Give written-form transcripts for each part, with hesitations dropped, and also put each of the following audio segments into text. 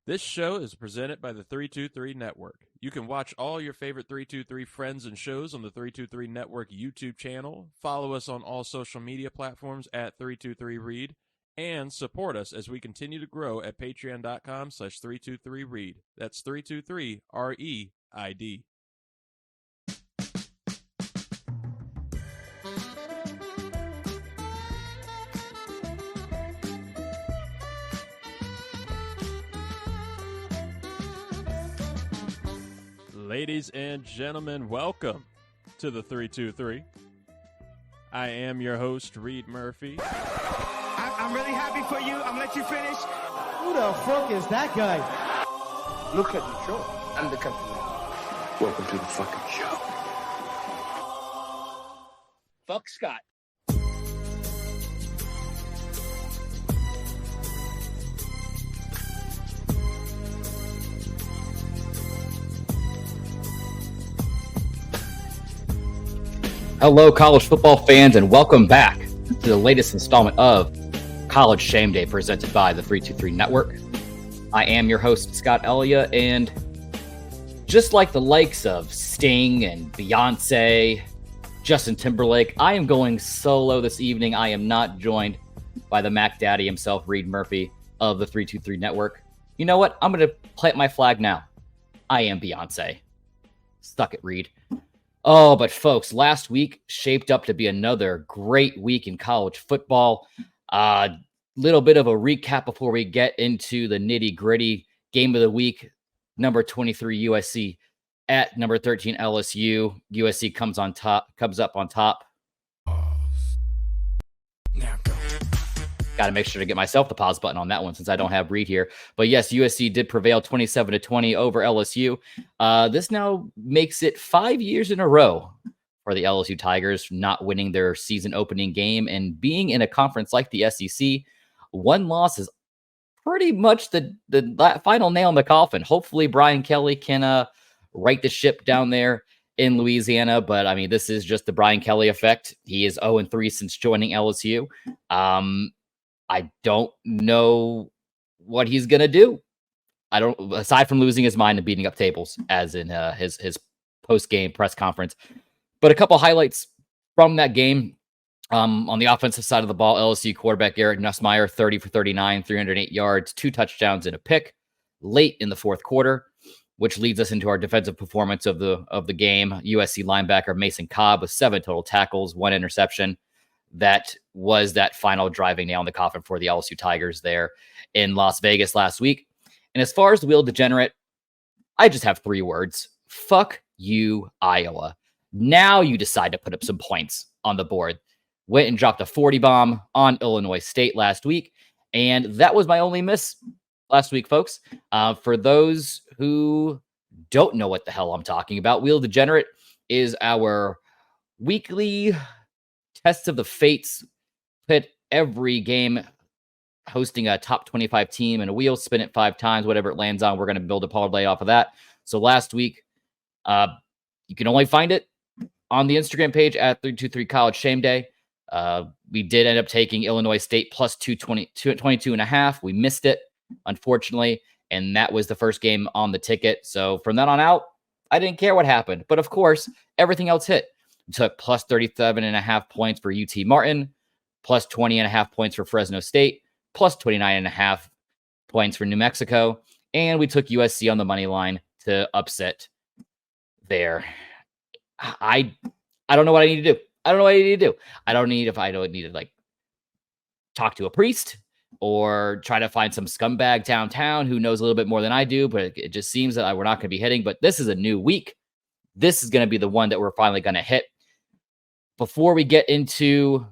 This show is presented by the 323 Network. You can watch all your favorite 323 friends and shows on the 323 Network YouTube channel, follow us on all social media platforms at 323read, and support us as we continue to grow at patreon.com/323read. That's 323REID. Ladies and gentlemen, welcome to the 323. I am your host, Reed Murphy. I'm really happy for you. I'm gonna let you finish. Who the fuck is that guy? Look at the show. I'm the captain now. Welcome to the fucking show. Fuck Scott. Hello, college football fans, and welcome back to the latest installment of College Shame Day presented by the 323 Network. I am your host, Scott Ellia, and just like the likes of Sting and Beyonce, Justin Timberlake, I am going solo this evening. I am not joined by the Mac Daddy himself, Reed Murphy of the 323 Network. You know what? I'm going to plant my flag now. I am Beyonce. Suck it, Reed. Oh, but folks, last week shaped up to be another great week in college football. Little bit of a recap before we get into the nitty-gritty. Game of the week, number 23 USC at number 13 LSU. USC comes up on top. Now go. Got to make sure to get myself the pause button on that one since I don't have Reed here. But yes, USC did prevail 27-20 over LSU. This now makes it 5 years in a row for the LSU Tigers not winning their season opening game, and being in a conference like the SEC. One loss is pretty much the final nail in the coffin. Hopefully Brian Kelly can right the ship down there in Louisiana. But I mean, this is just the Brian Kelly effect. He is 0-3 since joining LSU. I don't know what he's going to do. Aside from losing his mind and beating up tables, as in his post-game press conference. But a couple highlights from that game. On the offensive side of the ball, LSU quarterback Eric Nussmeier, 30 for 39, 308 yards, 2 touchdowns and a pick late in the fourth quarter, which leads us into our defensive performance of the game. USC linebacker Mason Cobb with 7 total tackles, 1 interception. That was that final driving nail in the coffin for the LSU Tigers there in Las Vegas last week. And as far as the Wheel of Degenerate, I just have 3 words. Fuck you, Iowa. Now you decide to put up some points on the board. Went and dropped a 40 bomb on Illinois State last week. And that was my only miss last week, folks. For those who don't know what the hell I'm talking about, Wheel of Degenerate is our weekly Tests of the Fates. Pit every game hosting a top 25 team and a wheel, spin it 5 times, whatever it lands on. We're going to build a parlay off of that. So last week, you can only find it on the Instagram page at 323 College Shame Day. We did end up taking Illinois State plus 22.5. We missed it, unfortunately. And that was the first game on the ticket. So from then on out, I didn't care what happened. But of course, everything else hit. We took plus 37.5 points for UT Martin, plus 20.5 points for Fresno State, plus 29.5 points for New Mexico. And we took USC on the money line to upset there. I don't know what I need to do. I don't need to like talk to a priest or try to find some scumbag downtown who knows a little bit more than I do, but it just seems that we're not going to be hitting. But this is a new week. This is going to be the one that we're finally going to hit. Before we get into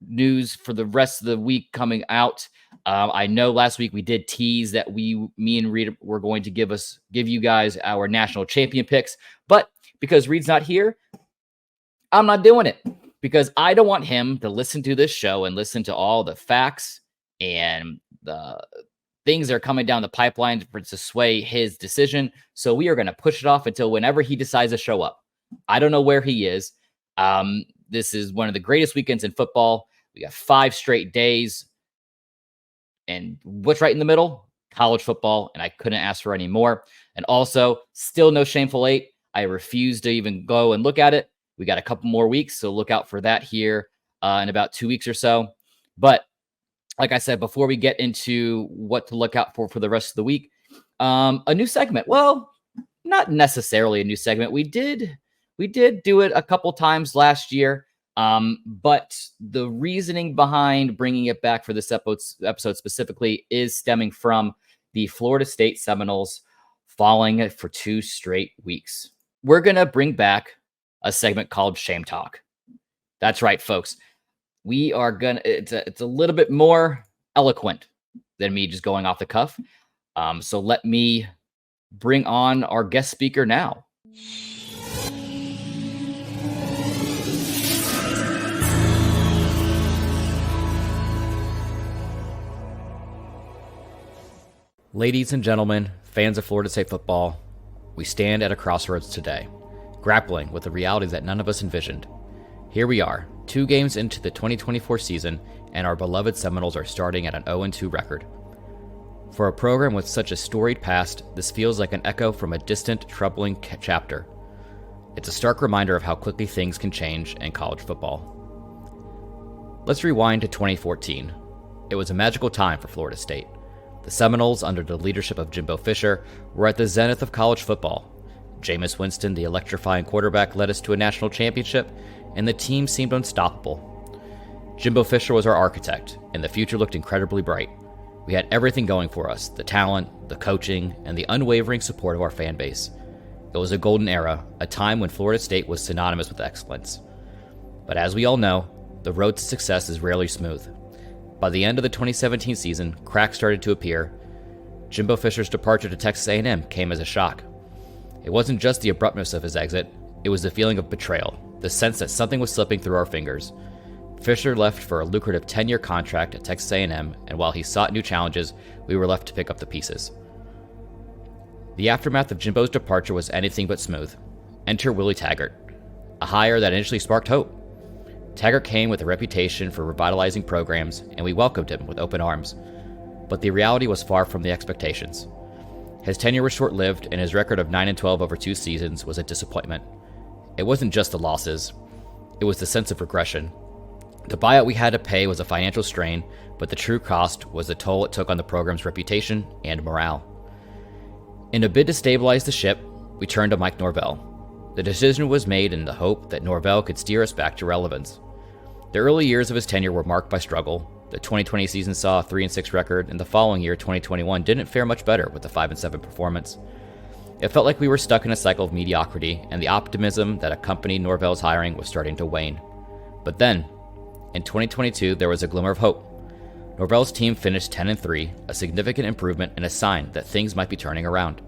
news for the rest of the week coming out, I know last week we did tease that me and Reed were going to give you guys our national champion picks, but because Reed's not here, I'm not doing it because I don't want him to listen to this show and listen to all the facts and the things that are coming down the pipeline to sway his decision. So we are going to push it off until whenever he decides to show up. I don't know where he is. This is one of the greatest weekends in football. We got 5 straight days. And what's right in the middle? college football, and I couldn't ask for any more. And also, still no Shameful 8. I refuse to even go and look at it. We got a couple more weeks, so look out for that here in about 2 weeks or so. But like I said, before we get into what to look out for the rest of the week, a new segment. Well, not necessarily a new segment. We did do it a couple times last year, but the reasoning behind bringing it back for this episode specifically is stemming from the Florida State Seminoles falling for 2 straight weeks. We're going to bring back a segment called ShameTalk. That's right, folks. We are going to, it's a little bit more eloquent than me just going off the cuff. So let me bring on our guest speaker now. Ladies and gentlemen, fans of Florida State football, we stand at a crossroads today, grappling with the realities that none of us envisioned. Here we are, 2 games into the 2024 season, and our beloved Seminoles are starting at an 0-2 record. For a program with such a storied past, this feels like an echo from a distant, troubling chapter. It's a stark reminder of how quickly things can change in college football. Let's rewind to 2014. It was a magical time for Florida State. The Seminoles, under the leadership of Jimbo Fisher, were at the zenith of college football. Jameis Winston, the electrifying quarterback, led us to a national championship, and the team seemed unstoppable. Jimbo Fisher was our architect, and the future looked incredibly bright. We had everything going for us: the talent, the coaching, and the unwavering support of our fan base. It was a golden era, a time when Florida State was synonymous with excellence. But as we all know, the road to success is rarely smooth. By the end of the 2017 season, cracks started to appear. Jimbo Fisher's departure to Texas A&M came as a shock. It wasn't just the abruptness of his exit, it was the feeling of betrayal, the sense that something was slipping through our fingers. Fisher left for a lucrative 10-year contract at Texas A&M, and while he sought new challenges, we were left to pick up the pieces. The aftermath of Jimbo's departure was anything but smooth. Enter Willie Taggart, a hire that initially sparked hope. Taggart came with a reputation for revitalizing programs, and we welcomed him with open arms. But the reality was far from the expectations. His tenure was short-lived, and his record of 9-12 over 2 seasons was a disappointment. It wasn't just the losses, it was the sense of regression. The buyout we had to pay was a financial strain, but the true cost was the toll it took on the program's reputation and morale. In a bid to stabilize the ship, we turned to Mike Norvell. The decision was made in the hope that Norvell could steer us back to relevance. The early years of his tenure were marked by struggle. The 2020 season saw a 3-6 record, and the following year, 2021, didn't fare much better with a 5-7 performance. It felt like we were stuck in a cycle of mediocrity, and the optimism that accompanied Norvell's hiring was starting to wane. But then, in 2022, there was a glimmer of hope. Norvell's team finished 10-3, a significant improvement and a sign that things might be turning around.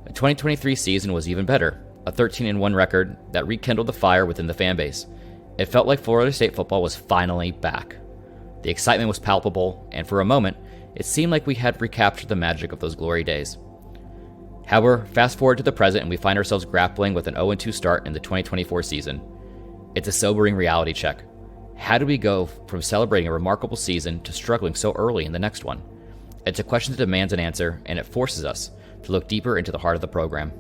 The 2023 season was even better, a 13-1 record that rekindled the fire within the fanbase. It felt like Florida State football was finally back. The excitement was palpable, and for a moment, it seemed like we had recaptured the magic of those glory days. However, fast forward to the present and we find ourselves grappling with an 0-2 start in the 2024 season. It's a sobering reality check. How do we go from celebrating a remarkable season to struggling so early in the next one? It's a question that demands an answer, and it forces us to look deeper into the heart of the program.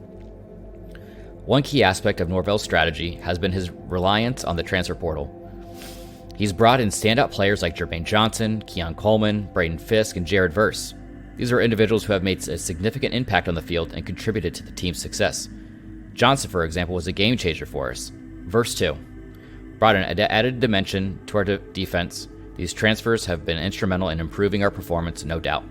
One key aspect of Norvell's strategy has been his reliance on the transfer portal. He's brought in standout players like Jermaine Johnson, Keon Coleman, Braden Fisk, and Jared Verse. These are individuals who have made a significant impact on the field and contributed to the team's success. Johnson, for example, was a game changer for us. Verse, too, brought an added dimension to our defense. These transfers have been instrumental in improving our performance, no doubt.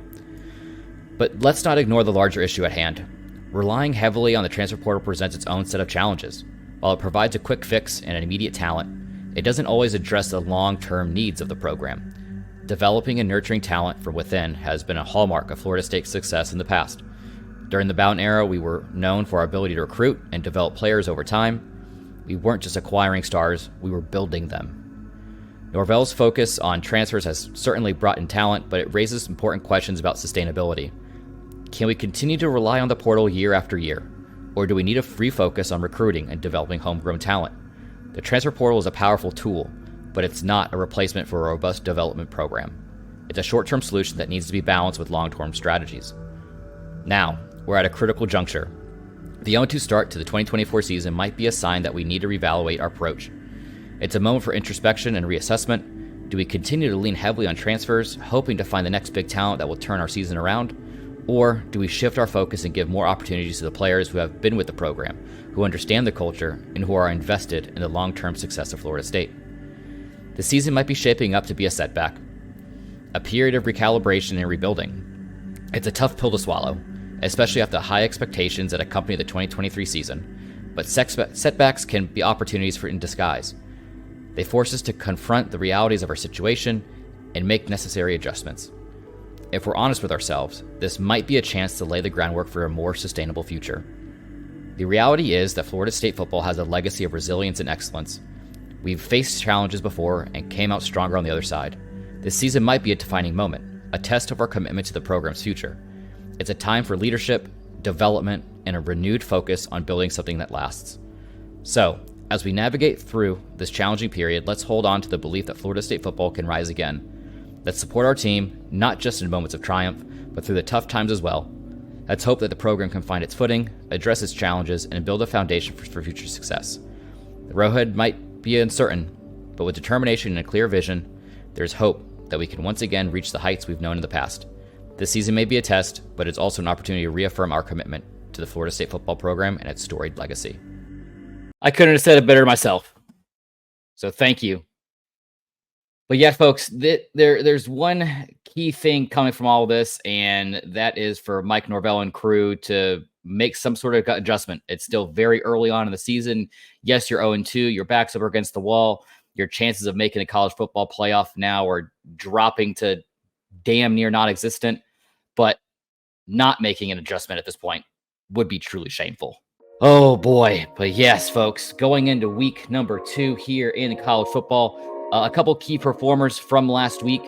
But let's not ignore the larger issue at hand. Relying heavily on the transfer portal presents its own set of challenges. While it provides a quick fix and an immediate talent, it doesn't always address the long-term needs of the program. Developing and nurturing talent from within has been a hallmark of Florida State's success in the past. During the Bowden era, we were known for our ability to recruit and develop players over time. We weren't just acquiring stars, we were building them. Norvell's focus on transfers has certainly brought in talent, but it raises important questions about sustainability. Can we continue to rely on the portal year after year? Or do we need a free focus on recruiting and developing homegrown talent? The transfer portal is a powerful tool, but it's not a replacement for a robust development program. It's a short-term solution that needs to be balanced with long-term strategies. Now, we're at a critical juncture. The 0-2 start to the 2024 season might be a sign that we need to reevaluate our approach. It's a moment for introspection and reassessment. Do we continue to lean heavily on transfers, hoping to find the next big talent that will turn our season around? Or do we shift our focus and give more opportunities to the players who have been with the program, who understand the culture, and who are invested in the long-term success of Florida State? The season might be shaping up to be a setback, a period of recalibration and rebuilding. It's a tough pill to swallow, especially after the high expectations that accompany the 2023 season, but setbacks can be opportunities in disguise. They force us to confront the realities of our situation and make necessary adjustments. If we're honest with ourselves, this might be a chance to lay the groundwork for a more sustainable future. The reality is that Florida State football has a legacy of resilience and excellence. We've faced challenges before and came out stronger on the other side. This season might be a defining moment, a test of our commitment to the program's future. It's a time for leadership, development, and a renewed focus on building something that lasts. So, as we navigate through this challenging period, let's hold on to the belief that Florida State football can rise again. Let's support our team, not just in moments of triumph, but through the tough times as well. Let's hope that the program can find its footing, address its challenges, and build a foundation for future success. The road might be uncertain, but with determination and a clear vision, there's hope that we can once again reach the heights we've known in the past. This season may be a test, but it's also an opportunity to reaffirm our commitment to the Florida State football program and its storied legacy. I couldn't have said it better myself. So thank you. But yeah, folks, there's one key thing coming from all of this, and that is for Mike Norvell and crew to make some sort of adjustment. It's still very early on in the season. Yes, you're 0-2. Your back's up against the wall. Your chances of making a college football playoff now are dropping to damn near non-existent. But not making an adjustment at this point would be truly shameful. Oh boy. But yes, folks, going into week number 2 here in college football, a couple key performers from last week.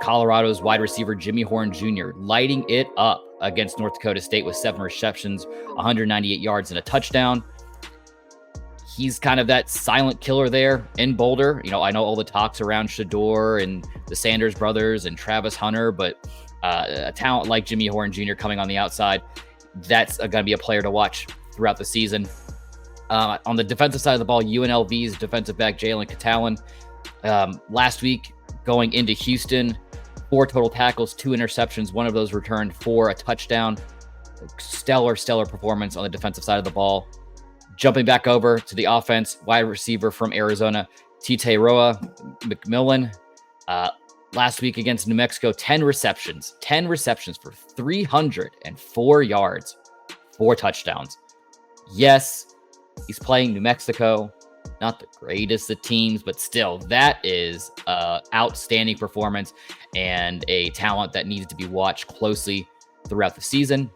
Colorado's wide receiver Jimmy Horn Jr. lighting it up against North Dakota State with 7 receptions, 198 yards, and a touchdown. He's kind of that silent killer there in Boulder. You know, I know all the talks around Shador and the Sanders brothers and Travis Hunter, but a talent like Jimmy Horn Jr. coming on the outside, that's going to be a player to watch throughout the season. On the defensive side of the ball, UNLV's defensive back Jalen Catalan, last week going into Houston, 4 total tackles, 2 interceptions, one of those returned for a touchdown. Stellar performance on the defensive side of the ball. Jumping back over to the offense, wide receiver from Arizona, Tite Roa McMillan. Last week against New Mexico, 10 receptions for 304 yards, 4 touchdowns. Yes, he's playing New Mexico, not the greatest of teams, but still, that is outstanding performance and a talent that needs to be watched closely throughout the season.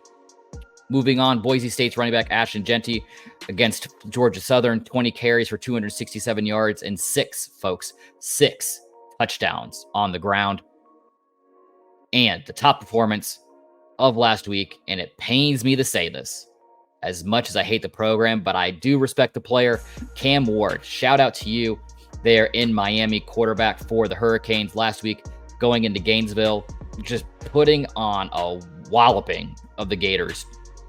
Moving on, Boise State's running back Ashton Genty against Georgia Southern, 20 carries for 267 yards and 6 touchdowns on the ground. And the top performance of last week, and it pains me to say this, as much as I hate the program, but I do respect the player, Cam Ward. Shout out to you there in Miami, quarterback for the Hurricanes last week, going into Gainesville, just putting on a walloping of the Gators.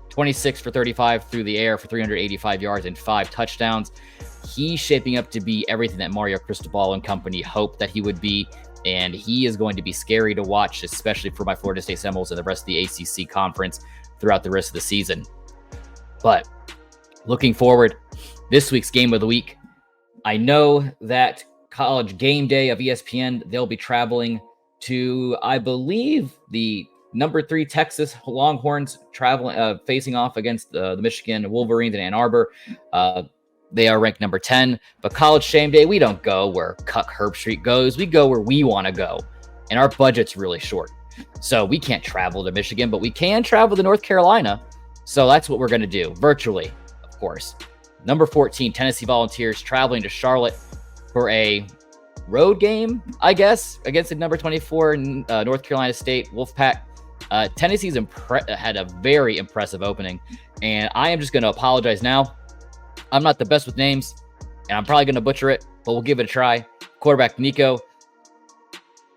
26 for 35 through the air for 385 yards and 5 touchdowns. He's shaping up to be everything that Mario Cristobal and company hoped that he would be, and he is going to be scary to watch, especially for my Florida State Seminoles and the rest of the ACC conference throughout the rest of the season. But looking forward, this week's game of the week, I know that College Game Day of ESPN, they'll be traveling to, I believe, the number 3 Texas Longhorns facing off against the Michigan Wolverines in Ann Arbor. They are ranked number 10. But College Shame Day, we don't go where Cuck Herbstreit goes. We go where we want to go. And our budget's really short. So we can't travel to Michigan, but we can travel to North Carolina. So that's what we're going to do, virtually, of course. Number 14, Tennessee Volunteers traveling to Charlotte for a road game, I guess, against the number 24 North Carolina State Wolfpack. Tennessee's had a very impressive opening, and I am just going to apologize now. I'm not the best with names, and I'm probably going to butcher it, but we'll give it a try. Quarterback Nico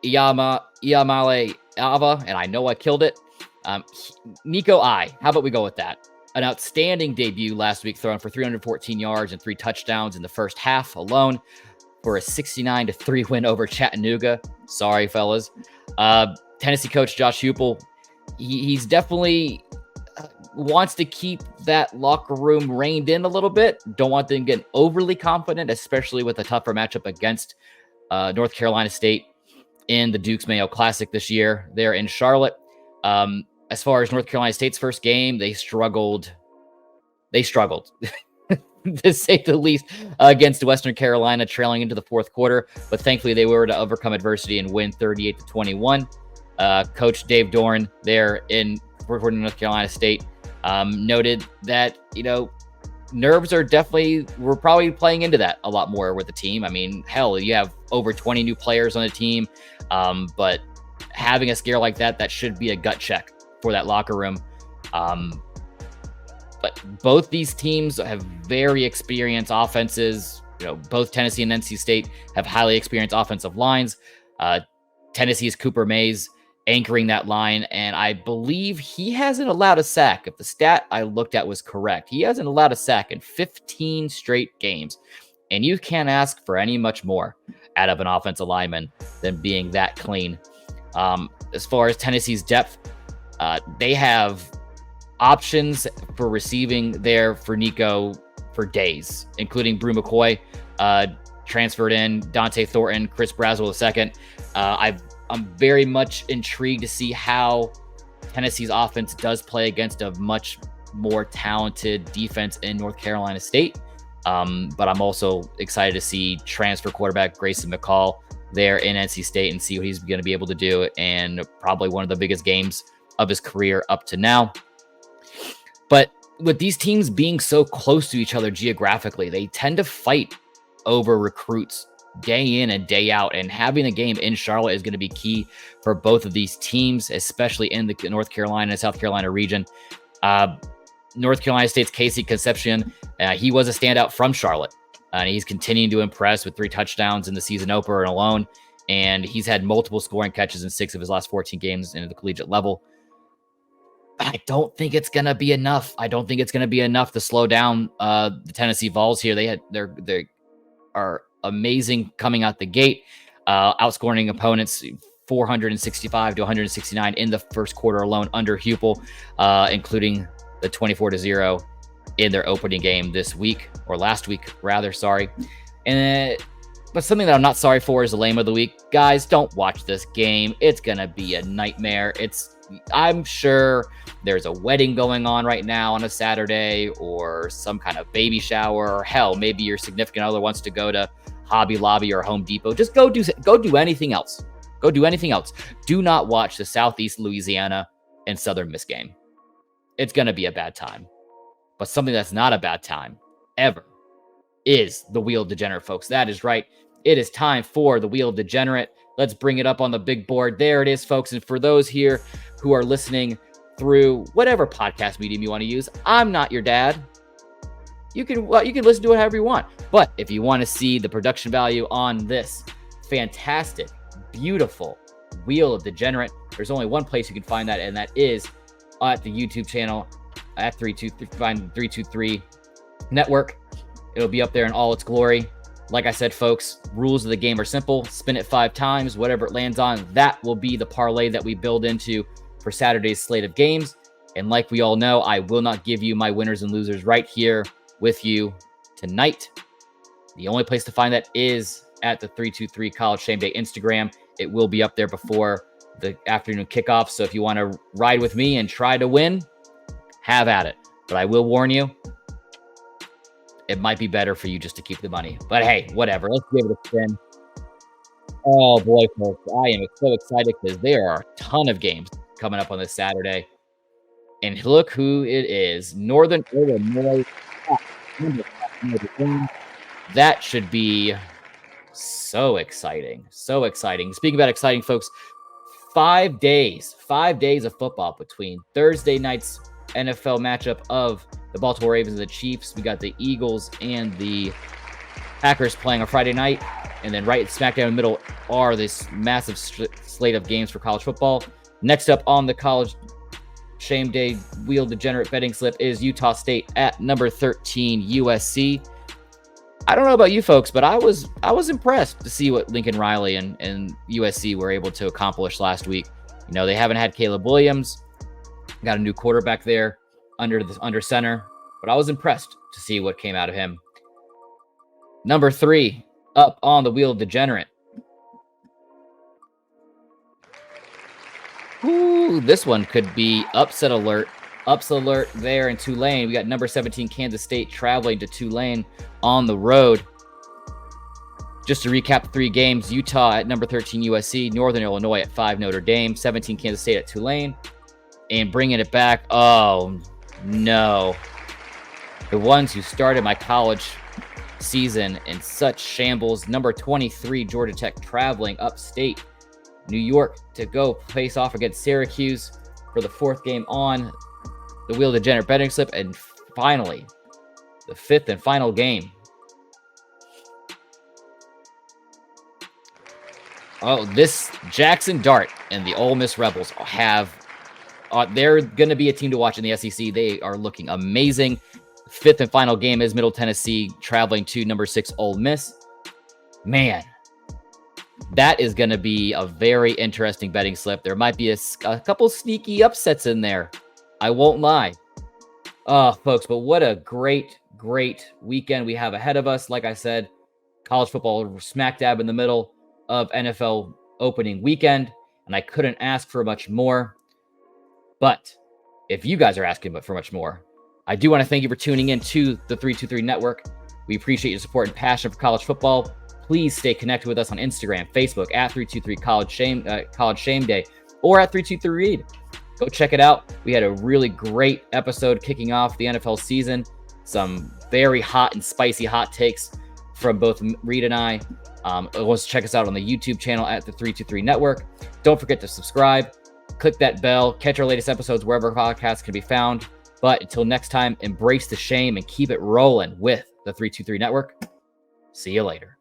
Iyama Iamale Ava, and I know I killed it. Nico I. How about we go with that? An outstanding debut last week, throwing for 314 yards and 3 touchdowns in the first half alone for a 69-3 win over Chattanooga. Sorry, fellas. Tennessee coach Josh Heupel, he's definitely wants to keep that locker room reined in a little bit. Don't want them getting overly confident, especially with a tougher matchup against North Carolina State in the Dukes Mayo Classic this year. They're in Charlotte. As far as North Carolina State's first game, they struggled. To say the least, against Western Carolina, trailing into the fourth quarter. But thankfully, they were to overcome adversity and win 38-21. Coach Dave Doran there in North Carolina State noted that, nerves we're probably playing into that a lot more with the team. I mean, hell, you have over 20 new players on the team. But having a scare like that should be a gut check for that locker room. But both these teams have very experienced offenses. Both Tennessee and NC State have highly experienced offensive lines. Tennessee's Cooper Mays anchoring that line, and I believe he hasn't allowed a sack. If the stat I looked at was correct, he hasn't allowed a sack in 15 straight games. And you can't ask for any much more out of an offensive lineman than being that clean. As far as Tennessee's depth, they have options for receiving there for Nico for days, including Brew McCoy, transferred in, Dante Thornton, Chris Braswell II. I'm very much intrigued to see how Tennessee's offense does play against a much more talented defense in North Carolina State. But I'm also excited to see transfer quarterback Grayson McCall there in NC State and see what he's going to be able to do, and probably one of the biggest games of his career up to now. But with these teams being so close to each other geographically, they tend to fight over recruits day in and day out. And having a game in Charlotte is going to be key for both of these teams, especially in the North Carolina and South Carolina region. North Carolina State's Casey Concepcion, he was a standout from Charlotte. And he's continuing to impress with 3 touchdowns in the season opener alone. And he's had multiple scoring catches in 6 of his last 14 games in the collegiate level. I don't think it's going to be enough. I don't think it's going to be enough to slow down the Tennessee Vols here. They are amazing coming out the gate, outscoring opponents 465 to 169 in the first quarter alone under Heupel, including the 24-0 in their opening game this week, or last week rather, sorry. But something that I'm not sorry for is the lame of the week. Guys, don't watch this game. It's going to be a nightmare. I'm sure there's a wedding going on right now on a Saturday, or some kind of baby shower, or hell, maybe your significant other wants to go to Hobby Lobby or Home Depot. Just go do anything else. Go do anything else. Do not watch the Southeast Louisiana and Southern Miss game. It's going to be a bad time. But something that's not a bad time ever is the Wheel of Degenerate, folks. That is right. It is time for the Wheel of Degenerate. Let's bring it up on the big board. There it is, folks. And for those here who are listening through whatever podcast medium you want to use, I'm not your dad. You can listen to it however you want. But if you want to see the production value on this fantastic, beautiful Wheel of Degenerate, there's only one place you can find that, and that is at the YouTube channel at 323 Network. It'll be up there in all its glory. Like I said, folks, rules of the game are simple. Spin it 5 times. Whatever it lands on, that will be the parlay that we build into for Saturday's slate of games. And like we all know, I will not give you my winners and losers right here with you tonight. The only place to find that is at the 323 College Shame Day Instagram. It will be up there before the afternoon kickoff. So if you want to ride with me and try to win, have at it. But I will warn you, it might be better for you just to keep the money. But hey, whatever. Let's give it a spin. Oh boy, folks. I am so excited because there are a ton of games coming up on this Saturday. And look who it is. Northern Illinois. That should be so exciting. So exciting. Speaking about exciting, folks, 5 days of football between Thursday night's NFL matchup of the Baltimore Ravens and the Chiefs. We got the Eagles and the Packers playing on Friday night. And then right smack down in the middle are this massive slate of games for college football. Next up on the college Shame Day Wheel Degenerate betting slip is Utah State at number 13 USC. I don't know about you folks, but I was impressed to see what Lincoln Riley and USC were able to accomplish last week. You know, they haven't had Caleb Williams, got a new quarterback there under center, but I was impressed to see what came out of him. Number 3 up on the Wheel of Degenerate. Ooh, this one could be upset alert. Upset alert there in Tulane. We got number 17 Kansas State traveling to Tulane on the road. Just to recap the 3 games, Utah at number 13 USC, Northern Illinois at 5 Notre Dame, 17 Kansas State at Tulane, and bringing it back. Oh, no. The ones who started my college season in such shambles. Number 23 Georgia Tech traveling upstate New York to go face off against Syracuse for the 4th game on the Wheel of Degenerate betting slip. And finally, the 5th and final game. Oh, this Jackson Dart and the Ole Miss Rebels they're going to be a team to watch in the SEC. They are looking amazing. 5th and final game is Middle Tennessee traveling to number 6 Ole Miss. Man, that is going to be a very interesting betting slip. There might be a couple sneaky upsets in there. I won't lie. Folks, but what a great weekend we have ahead of us. Like I said, college football smack dab in the middle of NFL opening weekend, and I couldn't ask for much more. But if you guys are asking for much more, I do want to thank you for tuning in to the 323 Network. We appreciate your support and passion for college football. Please stay connected with us on Instagram, Facebook at 323 College Shame Day, or at 323 Read. Go check it out. We had a really great episode kicking off the NFL season. Some very hot and spicy hot takes from both Reed and I. Also check us out on the YouTube channel at the 323 Network. Don't forget to subscribe, click that bell, catch our latest episodes wherever podcasts can be found. But until next time, embrace the shame and keep it rolling with the 323 Network. See you later.